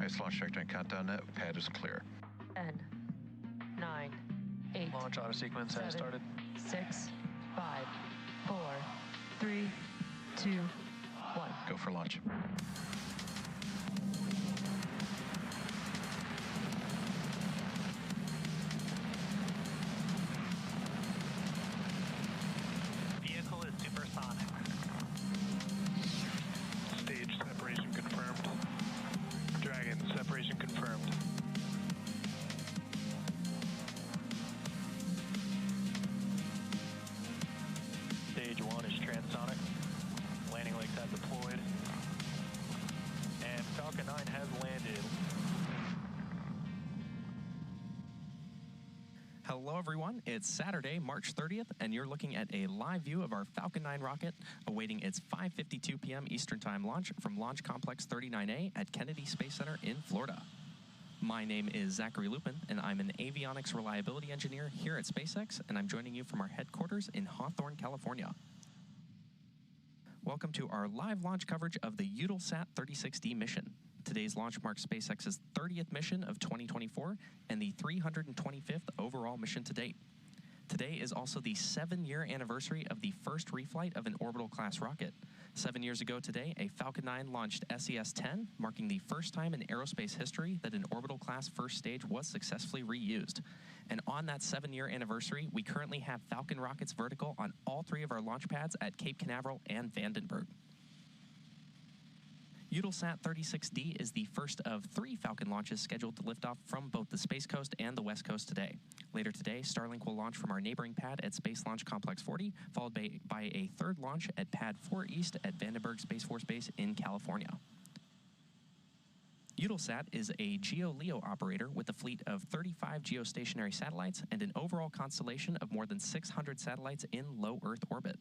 Nice launch trajectory and countdown net. Pad is clear. 10, 9, 8. Launch auto sequence has started. 6, 5, 4, 3, 2, 1. Go for launch. Vehicle is supersonic. Stage separation confirmed. Dragon separation confirmed. Stage 1 is transonic. Landing legs have deployed. And Falcon 9 has landed. Hello everyone, it's Saturday, March 30th, and you're looking at a live view of our Falcon 9 rocket awaiting its 5:52 p.m. Eastern Time launch from Launch Complex 39A at Kennedy Space Center in Florida. My name is Zachary Lupin, and I'm an avionics reliability engineer here at SpaceX, and I'm joining you from our headquarters in Hawthorne, California. Welcome to our live launch coverage of the Eutelsat 36D mission. Today's launch marks SpaceX's 30th mission of 2024 and the 325th overall mission to date. Today is also the 7-year anniversary of the first reflight of an Orbital-class rocket. 7 years ago today, a Falcon 9 launched SES-10, marking the first time in aerospace history that an Orbital-class first stage was successfully reused. And on that 7-year anniversary, we currently have Falcon rockets vertical on all 3 of our launch pads at Cape Canaveral and Vandenberg. Eutelsat 36D is the first of 3 Falcon launches scheduled to lift off from both the Space Coast and the West Coast today. Later today, Starlink will launch from our neighboring pad at Space Launch Complex 40, followed by a third launch at Pad 4 East at Vandenberg Space Force Base in California. Eutelsat is a GEO-LEO operator with a fleet of 35 geostationary satellites and an overall constellation of more than 600 satellites in low Earth orbit.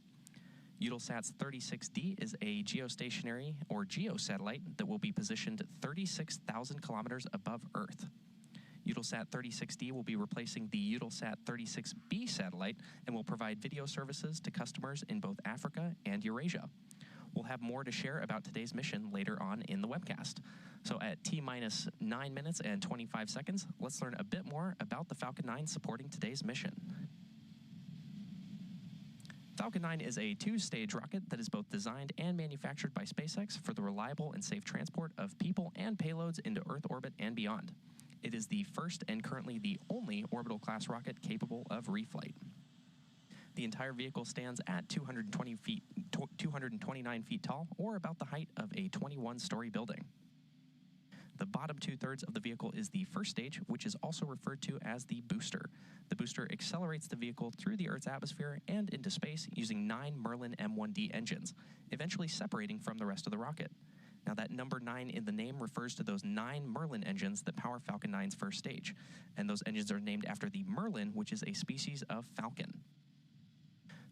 Eutelsat's 36D is a geostationary or GEO satellite that will be positioned 36,000 kilometers above Earth. Eutelsat 36D will be replacing the Eutelsat 36B satellite and will provide video services to customers in both Africa and Eurasia. We'll have more to share about today's mission later on in the webcast. So at T-minus 9 minutes and 25 seconds, let's learn a bit more about the Falcon 9 supporting today's mission. Falcon 9 is a 2-stage rocket that is both designed and manufactured by SpaceX for the reliable and safe transport of people and payloads into Earth orbit and beyond. It is the first and currently the only orbital-class rocket capable of reflight. The entire vehicle stands at 229 feet tall, or about the height of a 21-story building. The bottom 2/3 of the vehicle is the first stage, which is also referred to as the booster. The booster accelerates the vehicle through the Earth's atmosphere and into space using 9 Merlin M1D engines, eventually separating from the rest of the rocket. Now that number 9 in the name refers to those 9 Merlin engines that power Falcon 9's first stage, and those engines are named after the Merlin, which is a species of falcon.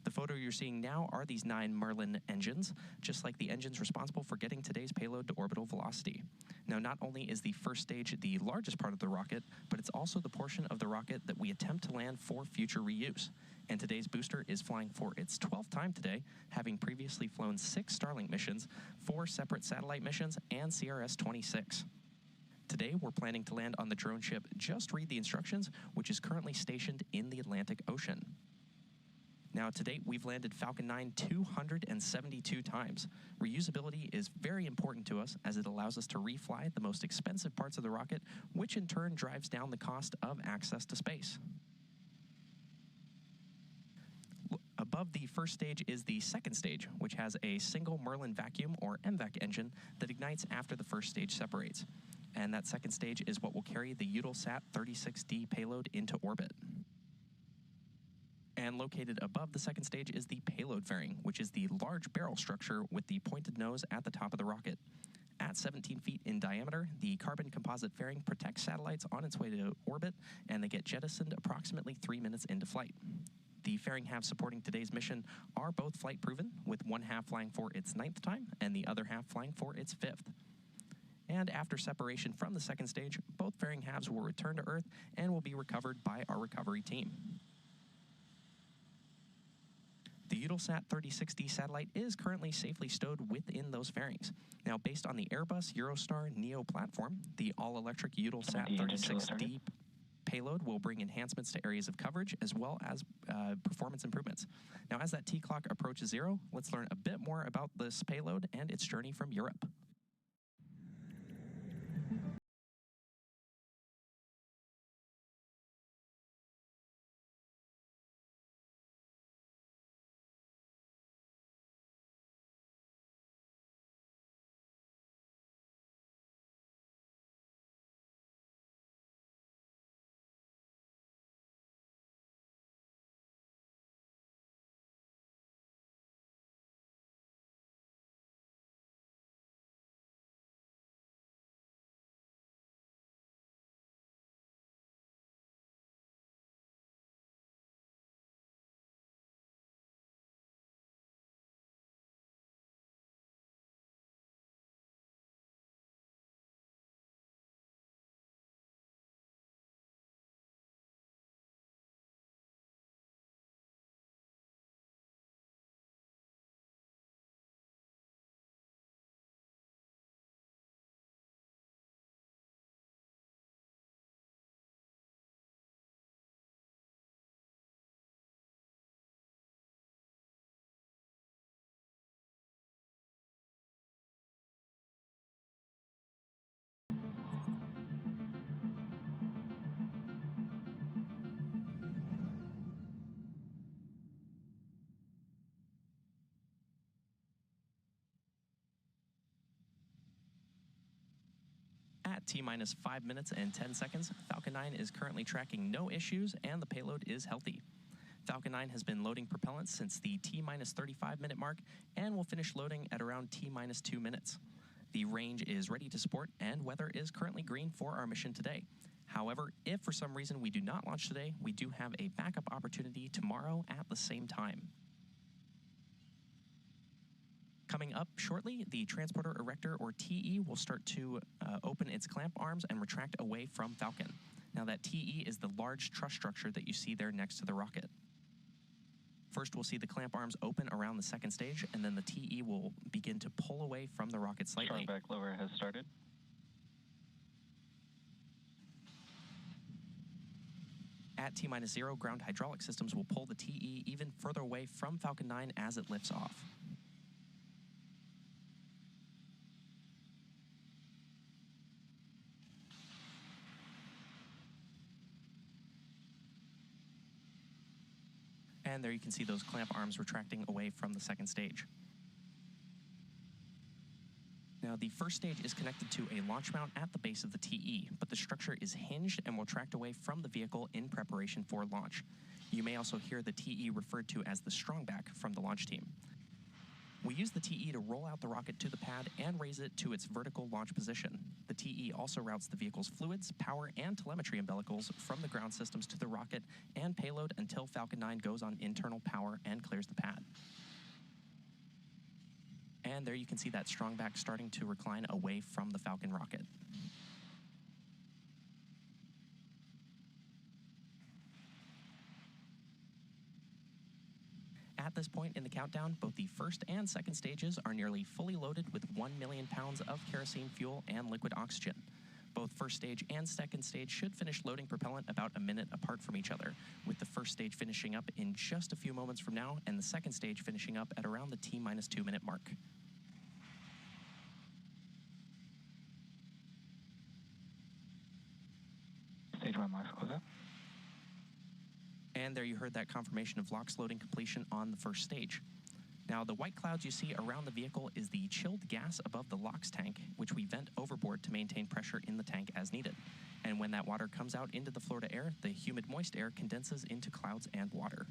The photo you're seeing now are these 9 Merlin engines, just like the engines responsible for getting today's payload to orbital velocity. Now, not only is the first stage the largest part of the rocket, but it's also the portion of the rocket that we attempt to land for future reuse. And today's booster is flying for its 12th time today, having previously flown 6 Starlink missions, 4 separate satellite missions, and CRS-26. Today, we're planning to land on the drone ship Just Read the Instructions, which is currently stationed in the Atlantic Ocean. Now, to date, we've landed Falcon 9 272 times. Reusability is very important to us as it allows us to refly the most expensive parts of the rocket, which in turn drives down the cost of access to space. Above the first stage is the second stage, which has a single Merlin vacuum or MVAC engine that ignites after the first stage separates. And that second stage is what will carry the Eutelsat 36D payload into orbit. And located above the second stage is the payload fairing, which is the large barrel structure with the pointed nose at the top of the rocket. At 17 feet in diameter, the carbon composite fairing protects satellites on its way to orbit, and they get jettisoned approximately 3 minutes into flight. The fairing halves supporting today's mission are both flight proven, with one half flying for its 9th time and the other half flying for its 5th. And after separation from the second stage, both fairing halves will return to Earth and will be recovered by our recovery team. The Eutelsat 3060 satellite is currently safely stowed within those fairings. Now, based on the Airbus Eurostar Neo platform, the all-electric Eutelsat 3060 payload will bring enhancements to areas of coverage as well as performance improvements. Now, as that T-clock approaches 0, let's learn a bit more about this payload and its journey from Europe. At T-minus 5 minutes and 10 seconds, Falcon 9 is currently tracking no issues and the payload is healthy. Falcon 9 has been loading propellant since the T-minus 35 minute mark and will finish loading at around T-minus 2 minutes. The range is ready to support and weather is currently green for our mission today. However, if for some reason we do not launch today, we do have a backup opportunity tomorrow at the same time. Coming up shortly, the Transporter Erector, or TE, will start to open its clamp arms and retract away from Falcon. Now, that TE is the large truss structure that you see there next to the rocket. First, we'll see the clamp arms open around the second stage, and then the TE will begin to pull away from the rocket slightly. Back lower has started. At T-minus 0, ground hydraulic systems will pull the TE even further away from Falcon 9 as it lifts off. And there you can see those clamp arms retracting away from the second stage. Now, the first stage is connected to a launch mount at the base of the TE, but the structure is hinged and will tract away from the vehicle in preparation for launch. You may also hear the TE referred to as the strongback from the launch team. We use the TE to roll out the rocket to the pad and raise it to its vertical launch position. The TE also routes the vehicle's fluids, power, and telemetry umbilicals from the ground systems to the rocket and payload until Falcon 9 goes on internal power and clears the pad. And there you can see that strongback starting to recline away from the Falcon rocket. At this point in the countdown, both the first and second stages are nearly fully loaded with 1 million pounds of kerosene fuel and liquid oxygen. Both first stage and second stage should finish loading propellant about a minute apart from each other, with the first stage finishing up in just a few moments from now and the second stage finishing up at around the T-minus 2 minute mark. Stage 1 LOX close up. And there you heard that confirmation of LOX loading completion on the first stage. Now, the white clouds you see around the vehicle is the chilled gas above the LOX tank, which we vent overboard to maintain pressure in the tank as needed. And when that water comes out into the Florida air, the humid moist air condenses into clouds and water.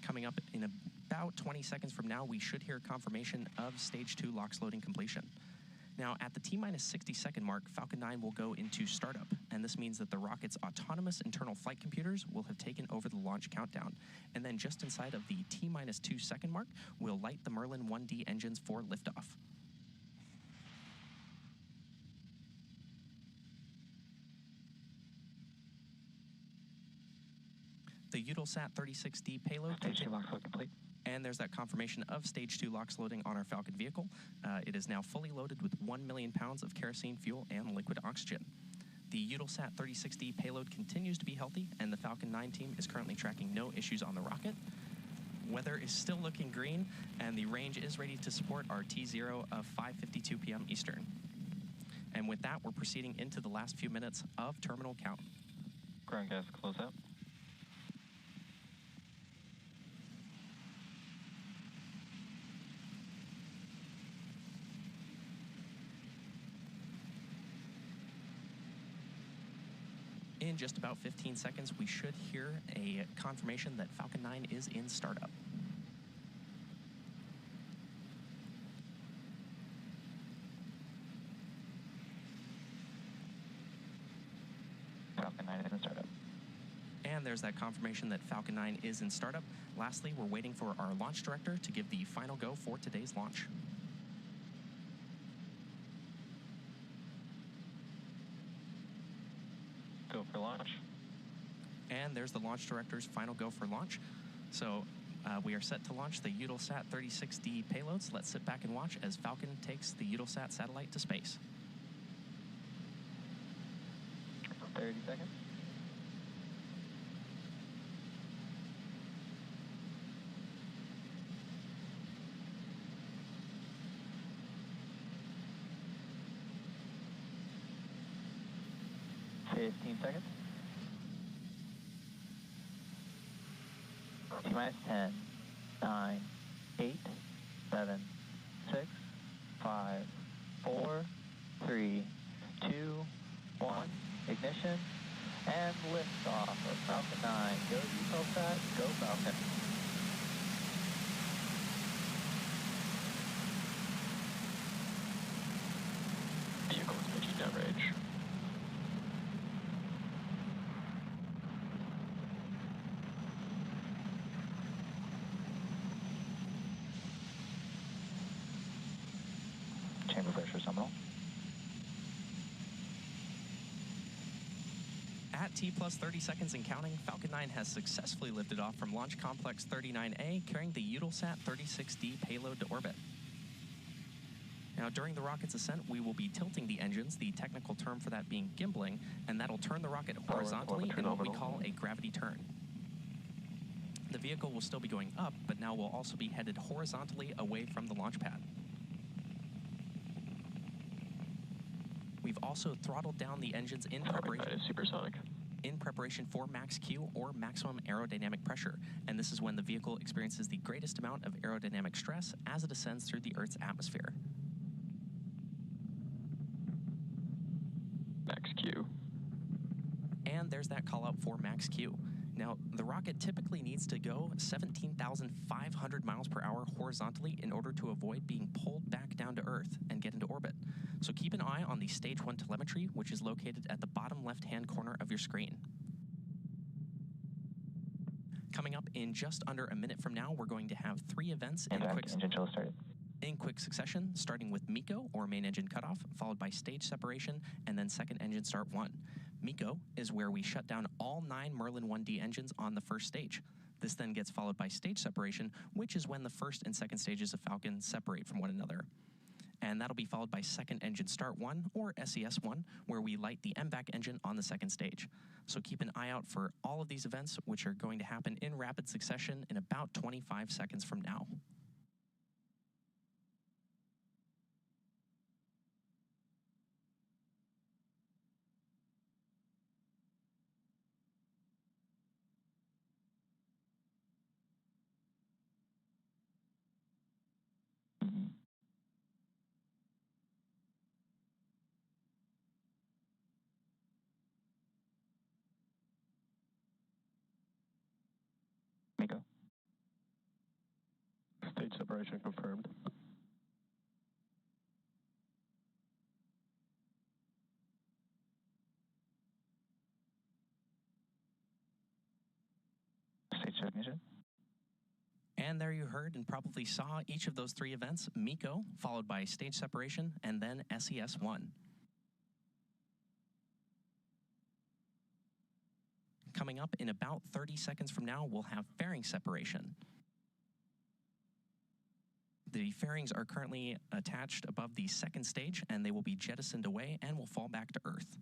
Coming up in about 20 seconds from now, we should hear confirmation of Stage 2 LOX loading completion. Now, at the T-minus 60-second mark, Falcon 9 will go into startup, and this means that the rocket's autonomous internal flight computers will have taken over the launch countdown. And then just inside of the T-minus 2-second mark, we'll light the Merlin 1D engines for liftoff. The Eutelsat 36D payload Stage 2 lock load complete. and there's that confirmation of Stage 2 LOX loading on our Falcon vehicle. It is now fully loaded with 1 million pounds of kerosene fuel and liquid oxygen. The Eutelsat 36D payload continues to be healthy, and the Falcon 9 team is currently tracking no issues on the rocket. Weather is still looking green, and the range is ready to support our T0 of 5:52 p.m. Eastern. And with that, we're proceeding into the last few minutes of terminal count. Ground gas close out. In just about 15 seconds, we should hear a confirmation that Falcon 9 is in startup. Falcon 9 is in startup. And there's that confirmation that Falcon 9 is in startup. Lastly, we're waiting for our launch director to give the final go for today's launch. Go for launch. And there's the launch director's final go for launch. So we are set to launch the Eutelsat 36D payloads. Let's sit back and watch as Falcon takes the Eutelsat satellite to space. 30 seconds. Fifteen seconds. T-minus 10, 9, 8, 7, 6, 5, 4, 3, 2, 1. Ignition and lift off of Falcon 9. Go Eutelsat, go Falcon. Vehicle is pitching downrange. Chamber pressure nominal. At T plus 30 seconds and counting, Falcon 9 has successfully lifted off from Launch Complex 39A, carrying the Eutelsat 36D payload to orbit. Now, during the rocket's ascent, we will be tilting the engines, the technical term for that being gimbling, and that'll turn the rocket horizontally in what we call a gravity turn. The vehicle will still be going up, but now will also be headed horizontally away from the launch pad. We've also throttled down the engines in preparation for max Q, or maximum aerodynamic pressure, and this is when the vehicle experiences the greatest amount of aerodynamic stress as it ascends through the Earth's atmosphere. Max Q. And there's that call out for max Q. Now, the rocket typically needs to go 17,500 miles per hour horizontally in order to avoid being pulled back down to Earth and get into orbit. So keep an eye on the Stage 1 telemetry, which is located at the bottom left-hand corner of your screen. Coming up in just under a minute from now, we're going to have 3 events in quick succession, starting with MECO, or main engine cutoff, followed by stage separation, and then second engine start 1. MECO is where we shut down all 9 Merlin 1D engines on the first stage. This then gets followed by stage separation, which is when the first and second stages of Falcon separate from one another. And that'll be followed by second engine start 1, or SES1, where we light the MVAC engine on the second stage. So keep an eye out for all of these events, which are going to happen in rapid succession in about 25 seconds from now. MECO. Stage separation confirmed. Stage ignition. And there you heard and probably saw each of those 3 events: MECO, followed by stage separation, and then SES1. Coming up in about 30 seconds from now, we'll have fairing separation. The fairings are currently attached above the second stage, and they will be jettisoned away and will fall back to Earth.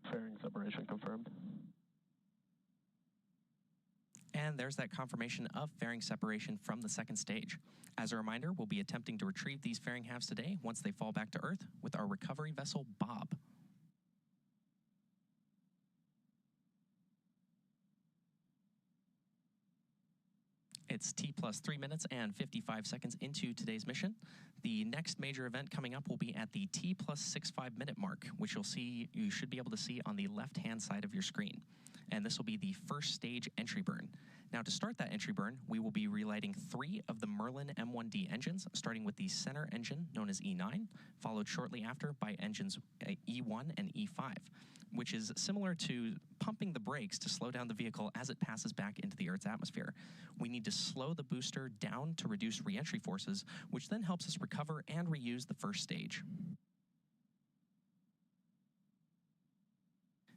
Fairing separation confirmed. And there's that confirmation of fairing separation from the second stage. As a reminder, we'll be attempting to retrieve these fairing halves today once they fall back to Earth with our recovery vessel, Bob. It's T plus 3 minutes and 55 seconds into today's mission. The next major event coming up will be at the T plus 65 minute mark, which you should be able to see on the left-hand side of your screen. And this will be the first stage entry burn. Now, to start that entry burn, we will be relighting 3 of the Merlin M1D engines, starting with the center engine, known as E9, followed shortly after by engines E1 and E5, which is similar to pumping the brakes to slow down the vehicle as it passes back into the Earth's atmosphere. We need to slow the booster down to reduce re-entry forces, which then helps us recover and reuse the first stage.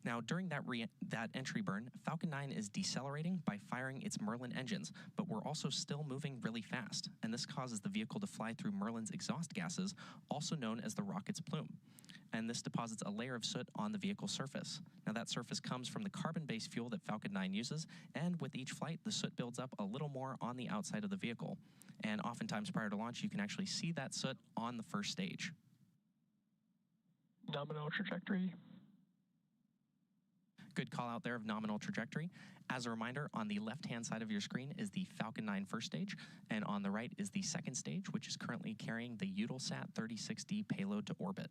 Now, during that entry burn, Falcon 9 is decelerating by firing its Merlin engines, but we're also still moving really fast, and this causes the vehicle to fly through Merlin's exhaust gases, also known as the rocket's plume. And this deposits a layer of soot on the vehicle's surface. Now, that surface comes from the carbon-based fuel that Falcon 9 uses, and with each flight, the soot builds up a little more on the outside of the vehicle. And oftentimes prior to launch, you can actually see that soot on the first stage. Nominal trajectory. Good call out there of nominal trajectory. As a reminder, on the left-hand side of your screen is the Falcon 9 first stage, and on the right is the second stage, which is currently carrying the Eutelsat 36D payload to orbit.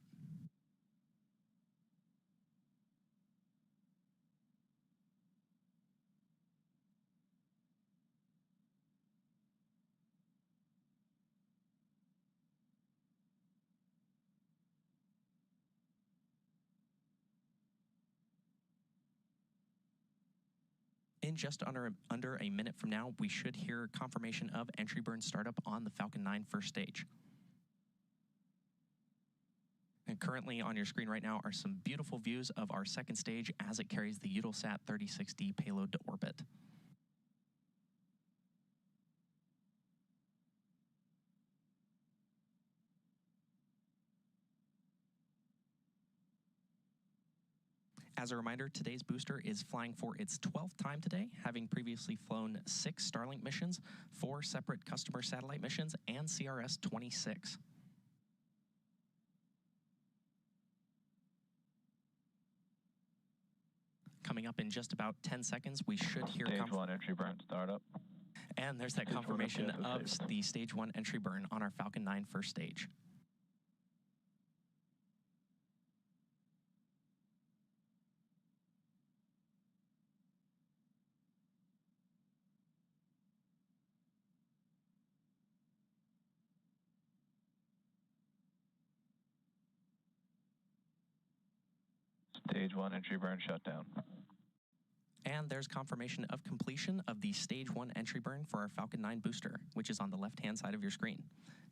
In just under a minute from now, we should hear confirmation of entry burn startup on the Falcon 9 first stage. And currently on your screen right now are some beautiful views of our second stage as it carries the Eutelsat 36D payload to orbit. As a reminder, today's booster is flying for its 12th time today, having previously flown 6 Starlink missions, 4 separate customer satellite missions, and CRS-26. Coming up in just about 10 seconds, we should hear Stage 1 entry burn startup. And there's that confirmation of the Stage 1 entry burn on our Falcon 9 first stage. Stage 1 entry burn shutdown. And there's confirmation of completion of the Stage 1 entry burn for our Falcon 9 booster, which is on the left-hand side of your screen.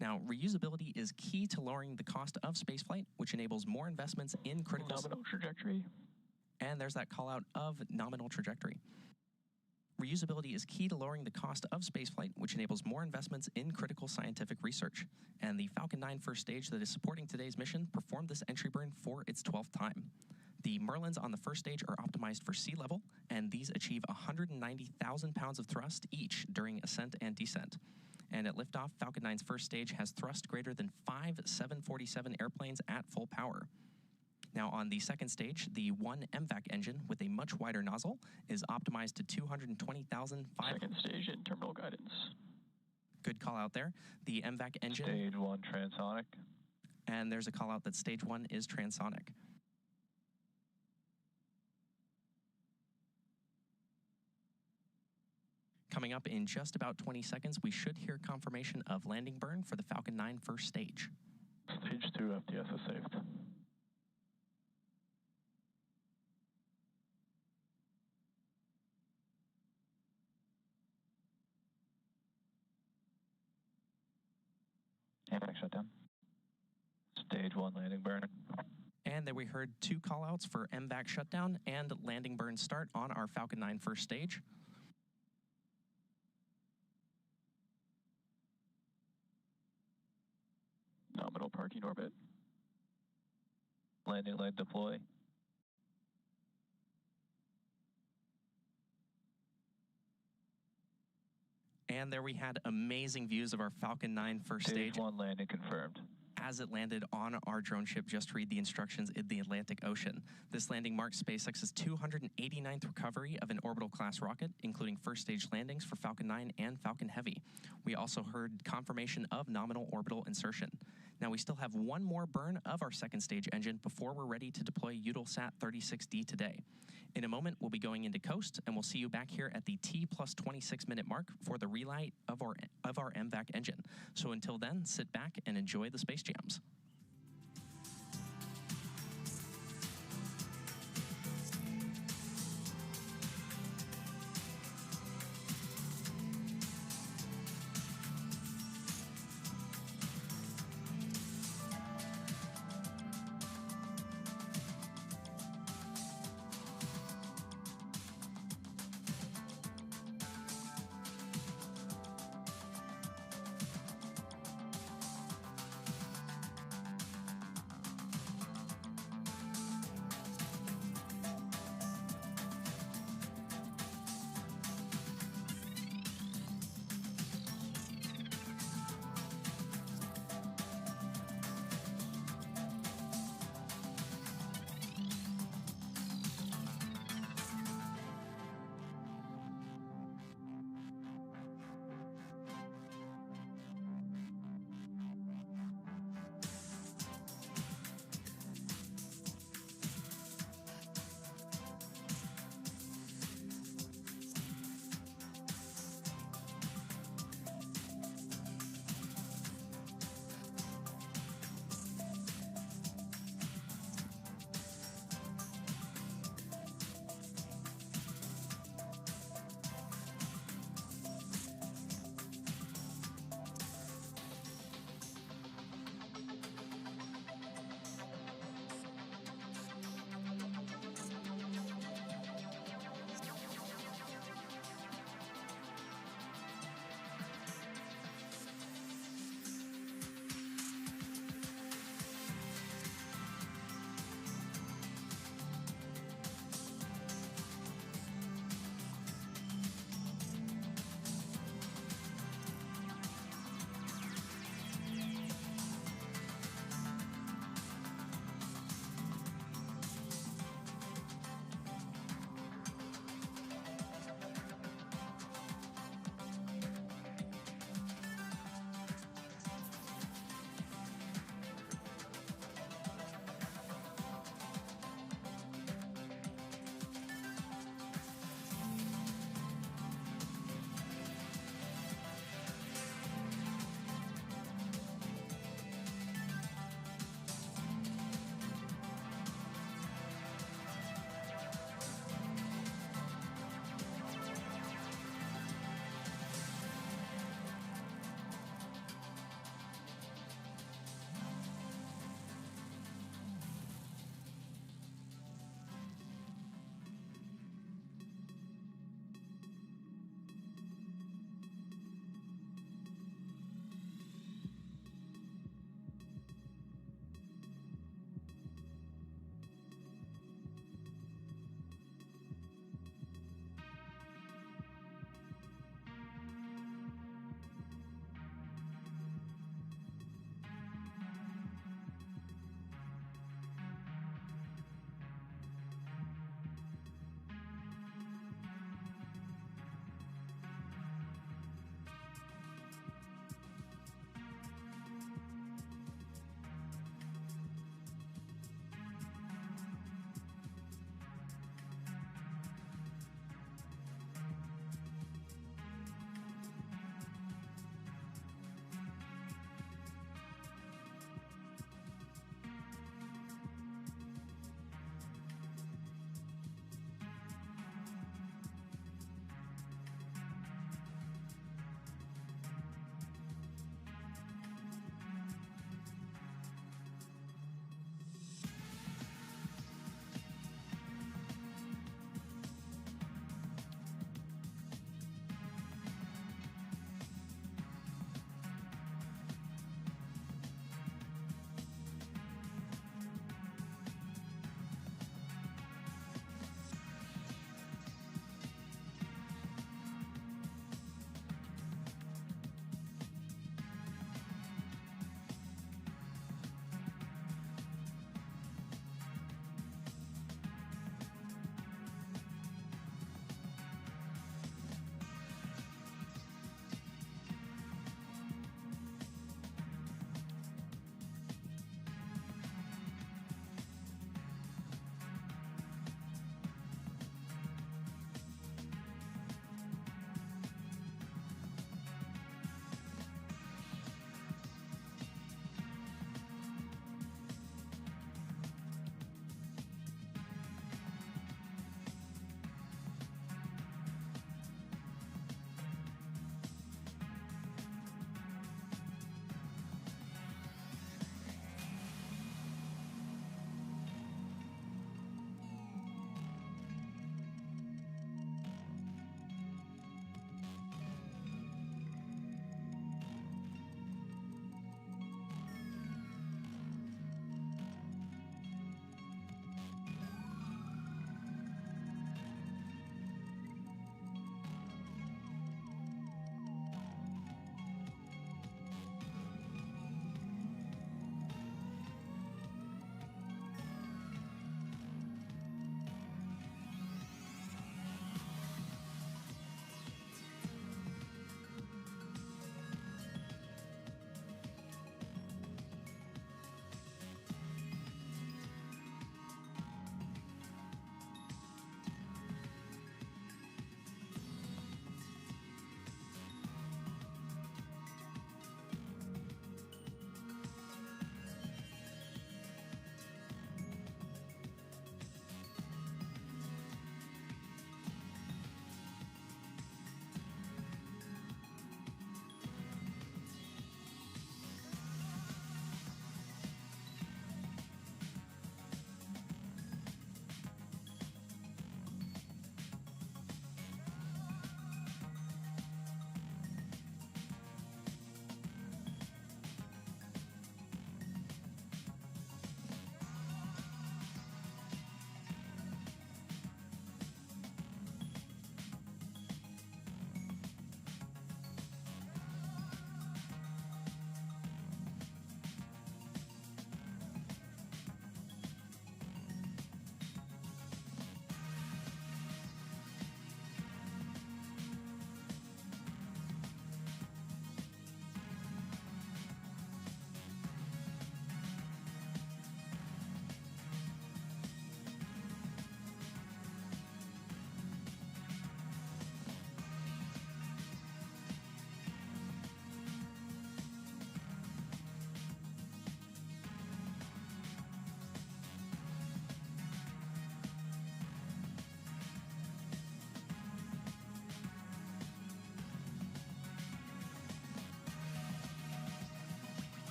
Now, reusability is key to lowering the cost of spaceflight, which enables more investments in critical... Nominal trajectory. And there's that call out of nominal trajectory. Reusability is key to lowering the cost of spaceflight, which enables more investments in critical scientific research. And the Falcon 9 first stage that is supporting today's mission performed this entry burn for its 12th time. The Merlins on the first stage are optimized for sea level, and these achieve 190,000 pounds of thrust each during ascent and descent. And at liftoff, Falcon 9's first stage has thrust greater than 5 747 airplanes at full power. Now, on the second stage, the 1 MVAC engine with a much wider nozzle is optimized to 220,000. Second stage in terminal guidance. Good call out there. The MVAC engine. Stage 1 transonic. And there's a call out that Stage 1 is transonic. Coming up in just about 20 seconds, we should hear confirmation of landing burn for the Falcon 9 first stage. Stage 2 FTS is saved. AVAC shutdown. Stage 1 landing burn. And then we heard 2 callouts for MVAC shutdown and landing burn start on our Falcon 9 first stage. Nominal parking orbit. Landing leg deploy. And there we had amazing views of our Falcon 9 first stage. Stage 1 landing confirmed. As it landed on our drone ship, just read the instructions in the Atlantic Ocean. This landing marks SpaceX's 289th recovery of an orbital-class rocket, including first-stage landings for Falcon 9 and Falcon Heavy. We also heard confirmation of nominal orbital insertion. Now, we still have one more burn of our second-stage engine before we're ready to deploy Eutelsat 36D today. In a moment, we'll be going into coast, and we'll see you back here at the T+26-minute mark for the relight of our MVAC engine. So until then, sit back and enjoy the space jams.